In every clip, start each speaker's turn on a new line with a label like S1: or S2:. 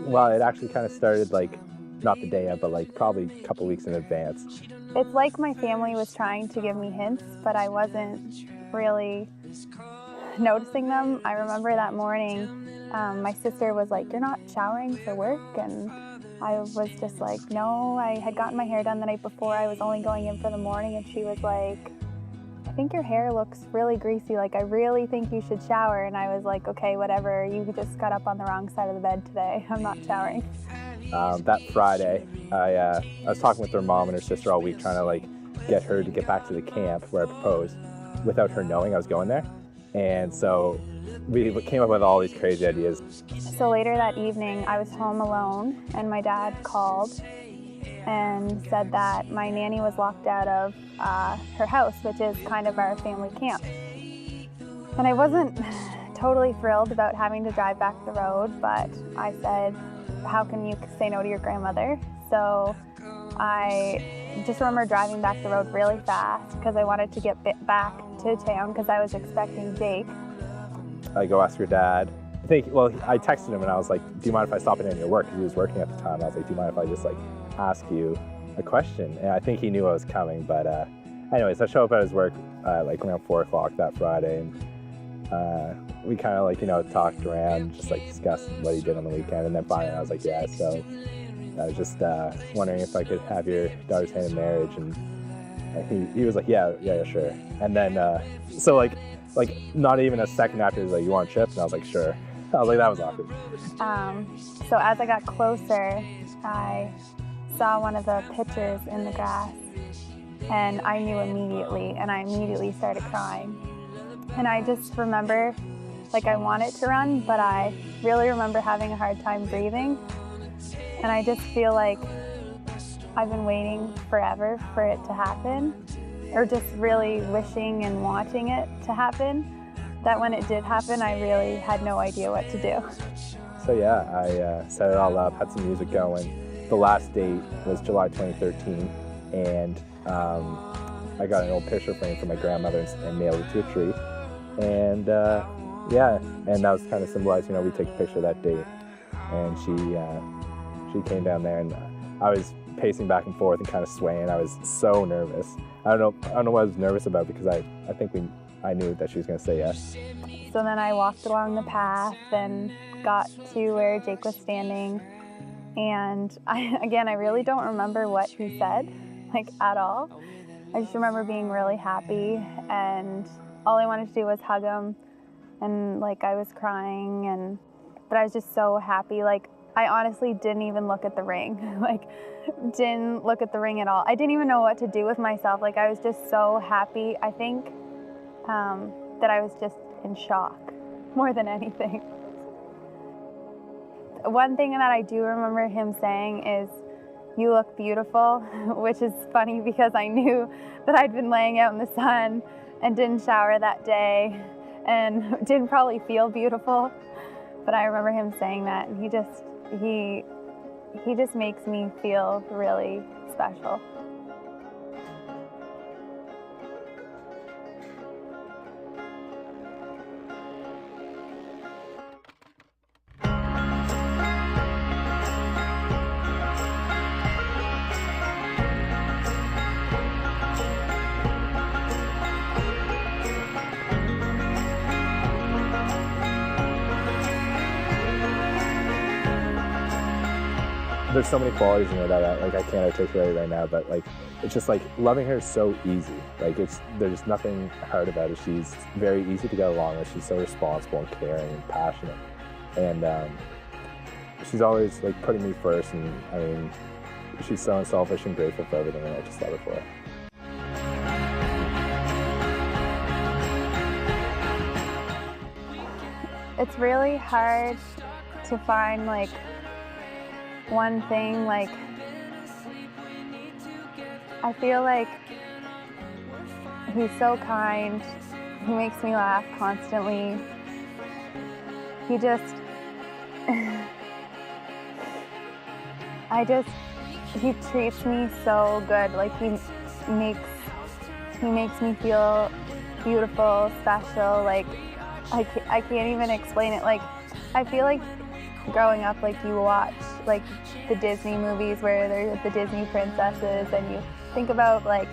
S1: Well, it actually kind of started like, not the day of, but like probably a couple weeks in advance.
S2: It's like my family was trying to give me hints, but I wasn't really noticing them. I remember that morning, my sister was like, "You're not showering for work?" And I was just like, "No, I had gotten my hair done the night before. I was only going in for the morning." And she was like, "I think your hair looks really greasy. Like, I really think you should shower." And I was like, "Okay, whatever. You just got up on the wrong side of the bed today. I'm not showering."
S1: That Friday, I was talking with her mom and her sister all week, trying to like get her to get back to the camp where I proposed, without her knowing I was going there. And so we came up with all these crazy ideas.
S2: So later that evening, I was home alone, and my dad called and said that my nanny was locked out of her house, which is kind of our family camp. And I wasn't totally thrilled about having to drive back the road, but I said, "How can you say no to your grandmother?" So I just remember driving back the road really fast because I wanted to get back to town because I was expecting Jake.
S1: I go ask your dad. I texted him and I was like, "Do you mind if I stop in at your work?" Because he was working at the time. I was like, "Do you mind if I just like ask you a question?" And I think he knew I was coming. But anyways, I show up at his work like around 4 o'clock that Friday, and we kind of like, talked around, just like discussed what he did on the weekend. And then finally I was like, "Yeah, so I was just wondering if I could have your daughter's hand in marriage." And he was like, yeah, sure. And then so like not even a second after, he was like, "You want chips?" And I was like, "Sure." I was like, that was awkward.
S2: So as I got closer, I saw one of the pictures in the grass, and I knew immediately, and I immediately started crying. And I just remember, like, I wanted to run, but I really remember having a hard time breathing. And I just feel like I've been waiting forever for it to happen, or just really wishing and wanting it to happen, that when it did happen, I really had no idea what to do.
S1: So yeah, I set it all up, had some music going. The last date was July 2013, and I got an old picture frame from my grandmother and nailed it to a tree. And and that was kind of symbolized, we take a picture of that date. And she came down there, and I was pacing back and forth and kind of swaying. I was so nervous. I don't know what I was nervous about, because I think I knew that she was going to say yes.
S2: So then I walked along the path and got to where Jake was standing. And I really don't remember what he said, like, at all. I just remember being really happy, and all I wanted to do was hug him. And like, I was crying, but I was just so happy. Like, I honestly didn't even look at the ring. Like, didn't look at the ring at all. I didn't even know what to do with myself. Like, I was just so happy. I think that I was just in shock more than anything. One thing that I do remember him saying is, "You look beautiful," which is funny because I knew that I'd been laying out in the sun and didn't shower that day and didn't probably feel beautiful. But I remember him saying that, and he just makes me feel really special.
S1: There's so many qualities in her that I can't articulate right now, but like, it's just like, loving her is so easy. Like, there's nothing hard about it. She's very easy to get along with. She's so responsible and caring and passionate, and she's always like putting me first. And I mean, she's so unselfish and grateful for everything, and I just love it for her.
S2: It's really hard to find like one thing. Like, I feel like he's so kind. He makes me laugh constantly. He just, he treats me so good. Like, he makes me feel beautiful, special. Like, I can't even explain it. Like, I feel like growing up, like you watch like the Disney movies where they're the Disney princesses, and you think about like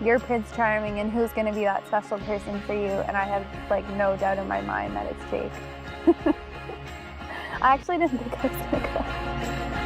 S2: you're Prince Charming and who's going to be that special person for you, and I have like no doubt in my mind that it's Jake. I actually didn't think I was going to go.